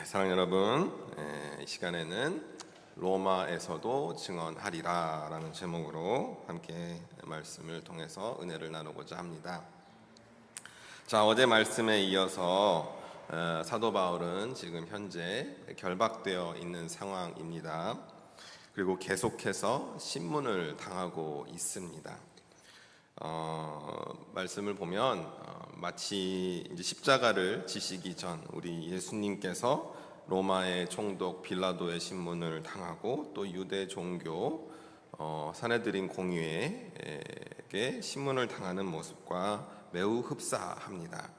사랑하는 여러분, 이 시간에는 로마에서도 증언하리라 라는 제목으로 함께 말씀을 통해서 은혜를 나누고자 합니다. 자, 어제 말씀에 이어서 사도 바울은 지금 현재 결박되어 있는 상황입니다. 그리고 계속해서 신문을 당하고 있습니다. 말씀을 보면 마치 이제 십자가를 지시기 전 우리 예수님께서 로마의 총독 빌라도의 신문을 당하고 또 유대 종교 사내들인 공의회에게 신문을 당하는 모습과 매우 흡사합니다.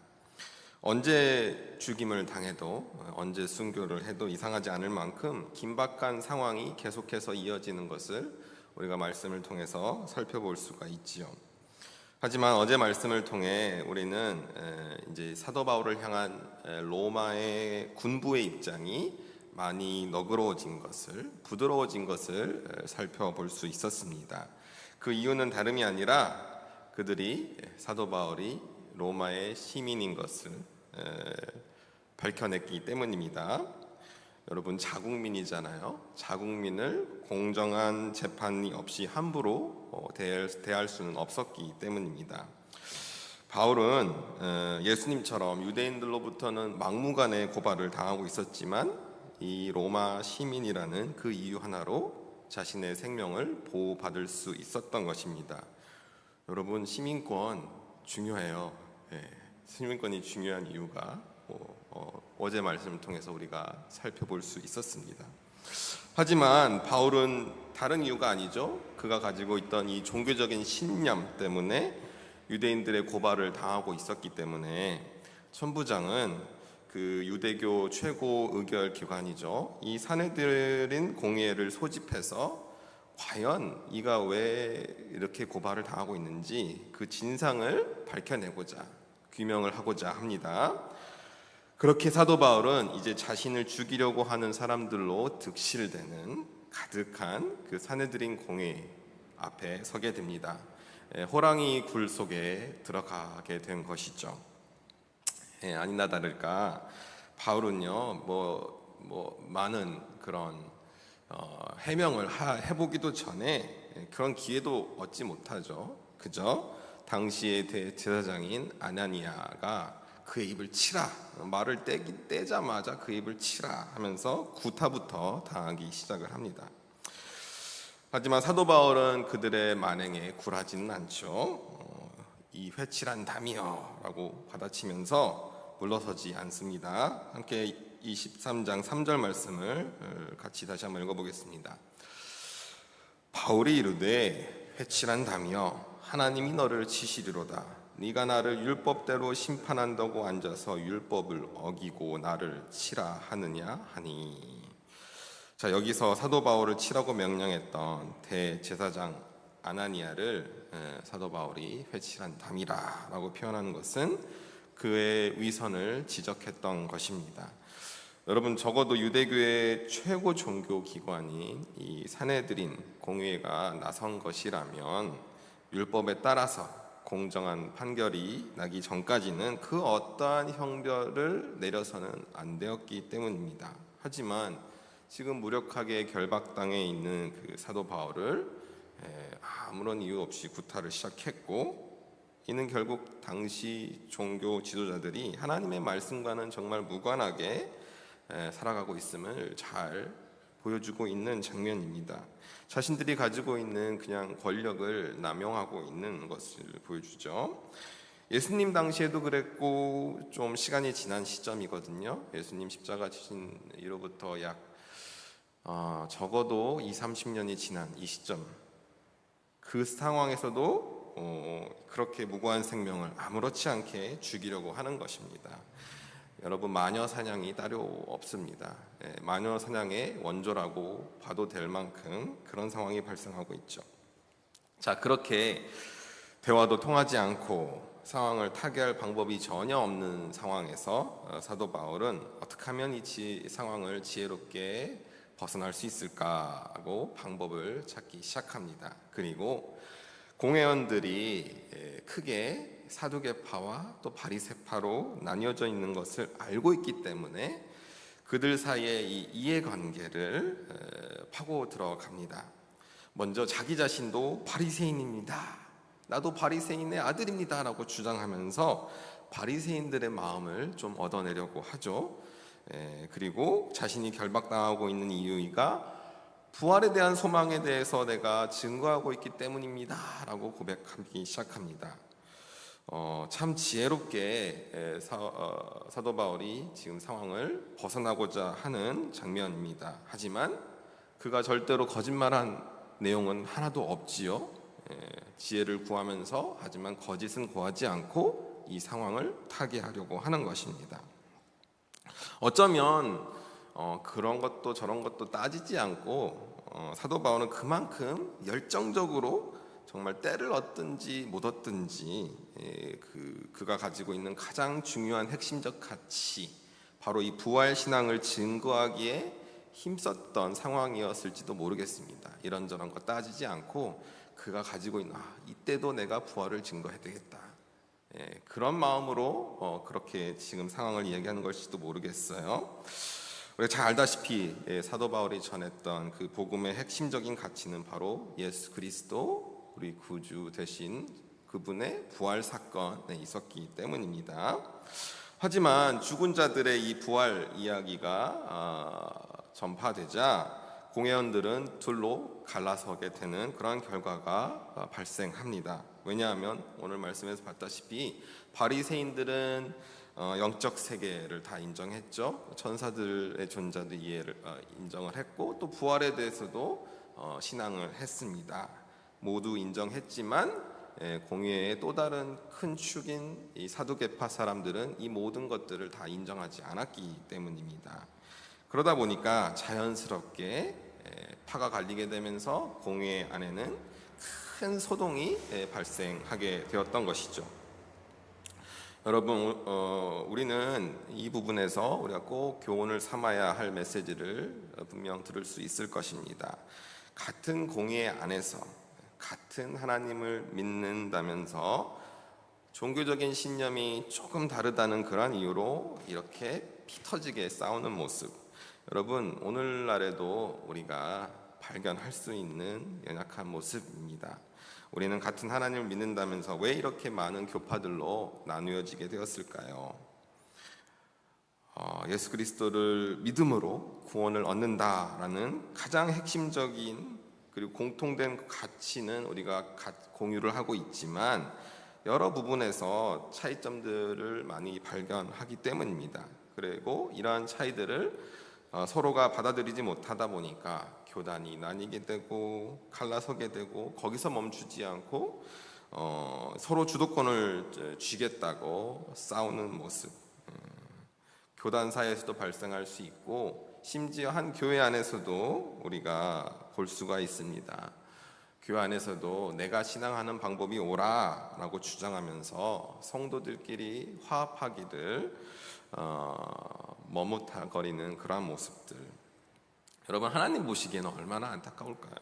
언제 죽임을 당해도 언제 순교를 해도 이상하지 않을 만큼 긴박한 상황이 계속해서 이어지는 것을 우리가 말씀을 통해서 살펴볼 수가 있지요. 하지만 어제 말씀을 통해 우리는 이제 사도 바울을 향한 로마의 군부의 입장이 많이 너그러워진 것을, 부드러워진 것을 살펴볼 수 있었습니다. 그 이유는 다름이 아니라 그들이 사도 바울이 로마의 시민인 것을 밝혀냈기 때문입니다. 여러분, 자국민이잖아요. 자국민을 공정한 재판이 없이 함부로 대할 수는 없었기 때문입니다. 바울은 예수님처럼 유대인들로부터는 막무가내 고발을 당하고 있었지만 이 로마 시민이라는 그 이유 하나로 자신의 생명을 보호받을 수 있었던 것입니다. 여러분, 시민권 중요해요. 시민권이 중요한 이유가 어제 말씀을 통해서 우리가 살펴볼 수 있었습니다. 하지만 바울은 다른 이유가 아니죠. 그가 가지고 있던 이 종교적인 신념 때문에 유대인들의 고발을 당하고 있었기 때문에 천부장은 그 유대교 최고 의결 기관이죠. 이 사내들인 공의회를 소집해서 과연 이가 왜 이렇게 고발을 당하고 있는지 그 진상을 밝혀내고자 규명을 하고자 합니다. 그렇게 사도 바울은 이제 자신을 죽이려고 하는 사람들로 득실되는 가득한 그 사내들인 공회 앞에 서게 됩니다. 호랑이 굴 속에 들어가게 된 것이죠. 아니나 다를까 바울은요 많은 그런 해명을 해보기도 전에 그런 기회도 얻지 못하죠. 그저 당시의 대제사장인 아나니아가 그의 입을 치라, 말을 떼자마자 그 입을 치라 하면서 구타부터 당하기 시작을 합니다. 하지만 사도 바울은 그들의 만행에 굴하지는 않죠. 이 회칠한 담이여 라고 받아치면서 물러서지 않습니다. 함께 23장 3절 말씀을 같이 다시 한번 읽어보겠습니다. 바울이 이르되 회칠한 담이여 하나님이 너를 치시리로다. 네가 나를 율법대로 심판한다고 앉아서 율법을 어기고 나를 치라 하느냐 하니. 자, 여기서 사도 바울을 치라고 명령했던 대제사장 아나니아를 사도 바울이 회칠한 담이라라고 표현하는 것은 그의 위선을 지적했던 것입니다. 여러분, 적어도 유대교의 최고 종교 기관인 이 사내들인 공의회가 나선 것이라면 율법에 따라서 공정한 판결이 나기 전까지는 그 어떠한 형벌을 내려서는 안 되었기 때문입니다. 하지만 지금 무력하게 결박당해 있는 그 사도 바울을 아무런 이유 없이 구타를 시작했고, 이는 결국 당시 종교 지도자들이 하나님의 말씀과는 정말 무관하게 살아가고 있음을 잘 보여주고 있는 장면입니다. 자신들이 가지고 있는 그냥 권력을 남용하고 있는 것을 보여주죠. 예수님 당시에도 그랬고 좀 시간이 지난 시점이거든요. 예수님 십자가 지신 이로부터 적어도 20-30년이 지난 이 시점, 그 상황에서도 그렇게 무고한 생명을 아무렇지 않게 죽이려고 하는 것입니다. 여러분, 마녀 사냥이 따로 없습니다. 마녀 사냥의 원조라고 봐도 될 만큼 그런 상황이 발생하고 있죠. 자, 그렇게 대화도 통하지 않고 상황을 타개할 방법이 전혀 없는 상황에서 사도 바울은 어떻게 하면 이 상황을 지혜롭게 벗어날 수 있을까 하고 방법을 찾기 시작합니다. 그리고 공회원들이 크게 사두개파와 또 바리새파로 나뉘어져 있는 것을 알고 있기 때문에 그들 사이의 이 이해관계를 파고 들어갑니다. 먼저 자기 자신도 바리새인입니다. 나도 바리새인의 아들입니다. 라고 주장하면서 바리새인들의 마음을 좀 얻어내려고 하죠. 그리고 자신이 결박당하고 있는 이유가 부활에 대한 소망에 대해서 내가 증거하고 있기 때문입니다. 라고 고백하기 시작합니다. 참 지혜롭게 사도 바울이 지금 상황을 벗어나고자 하는 장면입니다. 하지만 그가 절대로 거짓말한 내용은 하나도 없지요. 지혜를 구하면서 하지만 거짓은 구하지 않고 이 상황을 타개하려고 하는 것입니다. 어쩌면 그런 것도 저런 것도 따지지 않고 사도 바울은 그만큼 열정적으로 정말 때를 얻든지 못 얻든지 그가 가지고 있는 가장 중요한 핵심적 가치, 바로 이 부활 신앙을 증거하기에 힘썼던 상황이었을지도 모르겠습니다. 이런저런 거 따지지 않고 그가 가지고 있는 이때도 내가 부활을 증거해야 되겠다, 그런 마음으로 그렇게 지금 상황을 이야기하는 것일지도 모르겠어요. 우리가 잘 알다시피 사도 바울이 전했던 그 복음의 핵심적인 가치는 바로 예수 그리스도 우리 구주 되신 그분의 부활 사건에 있었기 때문입니다. 하지만 죽은 자들의 이 부활 이야기가 전파되자 공회원들은 둘로 갈라서게 되는 그런 결과가 발생합니다. 왜냐하면 오늘 말씀에서 봤다시피 바리새인들은 영적 세계를 다 인정했죠. 천사들의 존재도 인정을 했고 또 부활에 대해서도 신앙을 했습니다. 모두 인정했지만 공회의 또 다른 큰 축인 이 사두개파 사람들은 이 모든 것들을 다 인정하지 않았기 때문입니다. 그러다 보니까 자연스럽게 파가 갈리게 되면서 공회 안에는 큰 소동이 발생하게 되었던 것이죠. 여러분, 우리는 이 부분에서 우리가 꼭 교훈을 삼아야 할 메시지를 분명 들을 수 있을 것입니다. 같은 공회 안에서 같은 하나님을 믿는다면서 종교적인 신념이 조금 다르다는 그런 이유로 이렇게 피 터지게 싸우는 모습, 여러분 오늘날에도 우리가 발견할 수 있는 연약한 모습입니다. 우리는 같은 하나님을 믿는다면서 왜 이렇게 많은 교파들로 나누어지게 되었을까요? 예수 그리스도를 믿음으로 구원을 얻는다라는 가장 핵심적인 그리고 공통된 가치는 우리가 공유를 하고 있지만 여러 부분에서 차이점들을 많이 발견하기 때문입니다. 그리고 이러한 차이들을 서로가 받아들이지 못하다 보니까 교단이 나뉘게 되고 갈라서게 되고 거기서 멈추지 않고 서로 주도권을 쥐겠다고 싸우는 모습, 교단 사이에서도 발생할 수 있고 심지어 한 교회 안에서도 우리가 볼 수가 있습니다. 교회 안에서도 내가 신앙하는 방법이 옳아라고 주장하면서 성도들끼리 화합하기를 머뭇거리는 그러한 모습들, 여러분 하나님 보시기에는 얼마나 안타까울까요?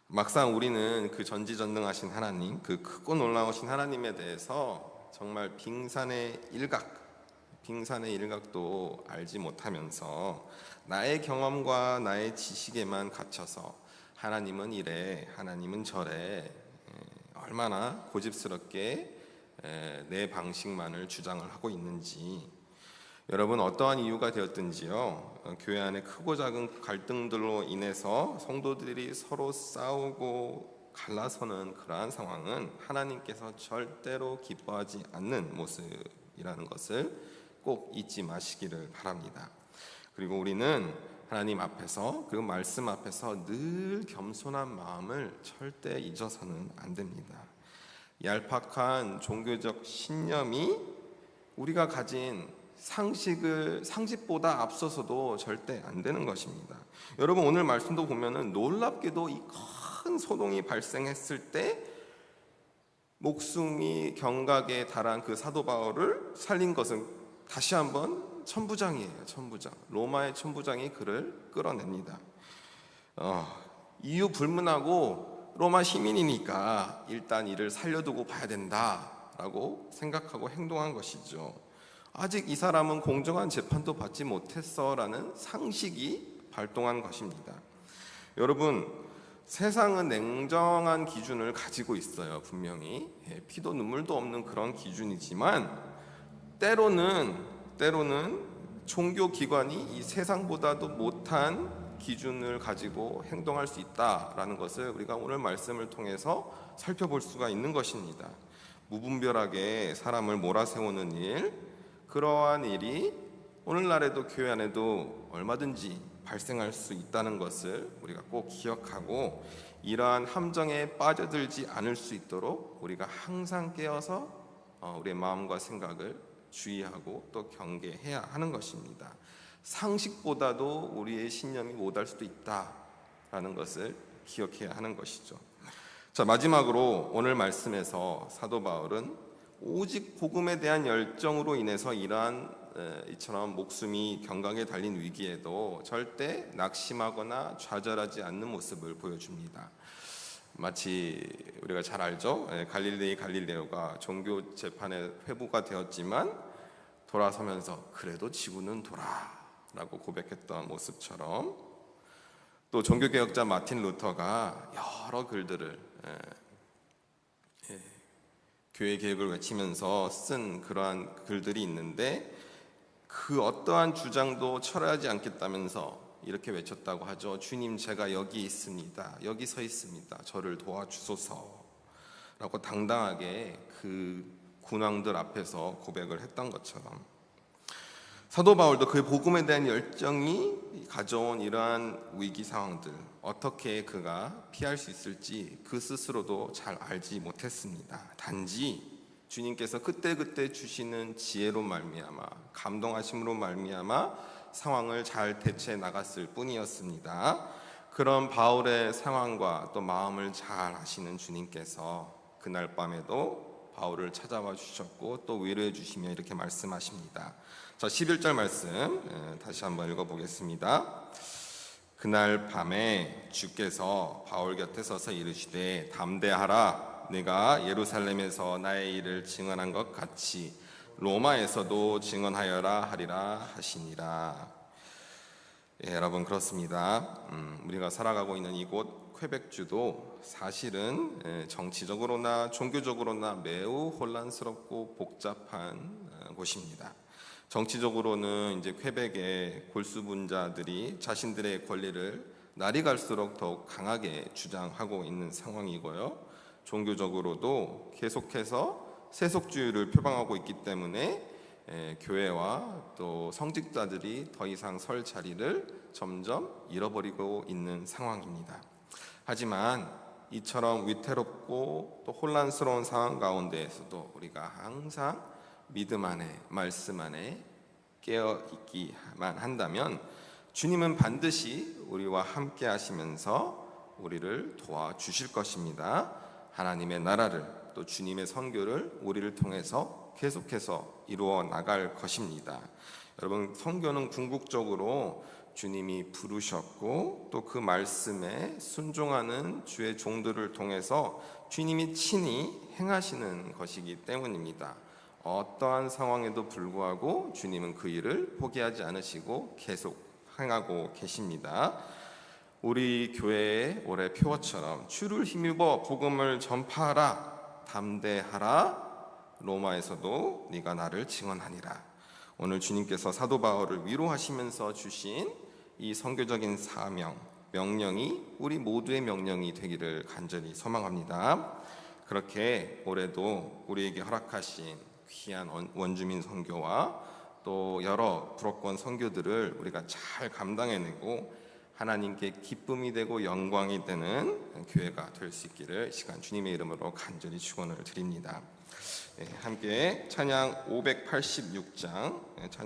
막상 우리는 그 전지전능하신 하나님, 그 크고 놀라우신 하나님에 대해서 정말 빙산의 일각도 알지 못하면서 나의 경험과 나의 지식에만 갇혀서 하나님은 이래 하나님은 저래 얼마나 고집스럽게 내 방식만을 주장을 하고 있는지, 여러분 어떠한 이유가 되었든지요, 교회 안에 크고 작은 갈등들로 인해서 성도들이 서로 싸우고 갈라서는 그러한 상황은 하나님께서 절대로 기뻐하지 않는 모습이라는 것을 꼭 잊지 마시기를 바랍니다. 그리고 우리는 하나님 앞에서 그리고 말씀 앞에서 늘 겸손한 마음을 절대 잊어서는 안 됩니다. 얄팍한 종교적 신념이 우리가 가진 상식보다 앞서서도 절대 안 되는 것입니다. 여러분 오늘 말씀도 보면은 놀랍게도 이 큰 소동이 발생했을 때 목숨이 경각에 달한 그 사도 바울을 살린 것은 다시 한번 천부장이에요. 천부장, 로마의 천부장이 그를 끌어냅니다. 이유 불문하고 로마 시민이니까 일단 이를 살려두고 봐야 된다라고 생각하고 행동한 것이죠. 아직 이 사람은 공정한 재판도 받지 못했어라는 상식이 발동한 것입니다. 여러분, 세상은 냉정한 기준을 가지고 있어요. 분명히 피도 눈물도 없는 그런 기준이지만 때로는 종교기관이 이 세상보다도 못한 기준을 가지고 행동할 수 있다라는 것을 우리가 오늘 말씀을 통해서 살펴볼 수가 있는 것입니다. 무분별하게 사람을 몰아세우는 일, 그러한 일이 오늘날에도 교회 안에도 얼마든지 발생할 수 있다는 것을 우리가 꼭 기억하고 이러한 함정에 빠져들지 않을 수 있도록 우리가 항상 깨어서 우리의 마음과 생각을 주의하고 또 경계해야 하는 것입니다. 상식보다도 우리의 신념이 못할 수도 있다라는 것을 기억해야 하는 것이죠. 자, 마지막으로 오늘 말씀에서 사도 바울은 오직 복음에 대한 열정으로 인해서 이처럼 목숨이 경각에 달린 위기에도 절대 낙심하거나 좌절하지 않는 모습을 보여줍니다. 마치 우리가 잘 알죠? 갈릴레오가 종교 재판에 회부가 되었지만 돌아서면서 그래도 지구는 돌아라고 고백했던 모습처럼, 또 종교개혁자 마틴 루터가 여러 글들을 교회 개혁을 외치면서 쓴 그러한 글들이 있는데 그 어떠한 주장도 철회하지 않겠다면서 이렇게 외쳤다고 하죠. 주님, 제가 여기 있습니다. 여기 서 있습니다. 저를 도와주소서 라고 당당하게 그 군왕들 앞에서 고백을 했던 것처럼 사도 바울도 그 복음에 대한 열정이 가져온 이러한 위기 상황들, 어떻게 그가 피할 수 있을지 그 스스로도 잘 알지 못했습니다. 단지 주님께서 그때그때 주시는 지혜로 말미암아, 감동하심으로 말미암아 상황을 잘 대처해 나갔을 뿐이었습니다. 그런 바울의 상황과 또 마음을 잘 아시는 주님께서 그날 밤에도 바울을 찾아와 주셨고 또 위로해 주시며 이렇게 말씀하십니다. 자, 11절 말씀 다시 한번 읽어보겠습니다. 그날 밤에 주께서 바울 곁에 서서 이르시되 담대하라, 네가 예루살렘에서 나의 일을 증언한 것 같이 로마에서도 증언하여라 하리라 하시니라. 여러분, 그렇습니다. 우리가 살아가고 있는 이곳 퀘벡주도 사실은 정치적으로나 종교적으로나 매우 혼란스럽고 복잡한 곳입니다. 정치적으로는 이제 퀘벡의 골수분자들이 자신들의 권리를 날이 갈수록 더욱 강하게 주장하고 있는 상황이고요. 종교적으로도 계속해서 세속주의를 표방하고 있기 때문에 교회와 또 성직자들이 더 이상 설 자리를 점점 잃어버리고 있는 상황입니다. 하지만 이처럼 위태롭고 또 혼란스러운 상황 가운데에서도 우리가 항상 믿음 안에, 말씀 안에 깨어있기만 한다면 주님은 반드시 우리와 함께 하시면서 우리를 도와주실 것입니다. 하나님의 나라를 또 주님의 선교를 우리를 통해서 계속해서 이루어 나갈 것입니다. 여러분, 선교는 궁극적으로 주님이 부르셨고 또 그 말씀에 순종하는 주의 종들을 통해서 주님이 친히 행하시는 것이기 때문입니다. 어떠한 상황에도 불구하고 주님은 그 일을 포기하지 않으시고 계속 행하고 계십니다. 우리 교회의 올해 표어처럼 주를 힘입어 복음을 전파하라, 담대하라, 로마에서도 네가 나를 증언하니라. 오늘 주님께서 사도 바울을 위로하시면서 주신 이 선교적인 사명, 명령이 우리 모두의 명령이 되기를 간절히 소망합니다. 그렇게 올해도 우리에게 허락하신 귀한 원주민 선교와 또 여러 불어권 선교들을 우리가 잘 감당해내고 하나님께 기쁨이 되고 영광이 되는 교회가 될 수 있기를 시간 주님의 이름으로 간절히 축원을 드립니다. 함께 찬양 586장 찬양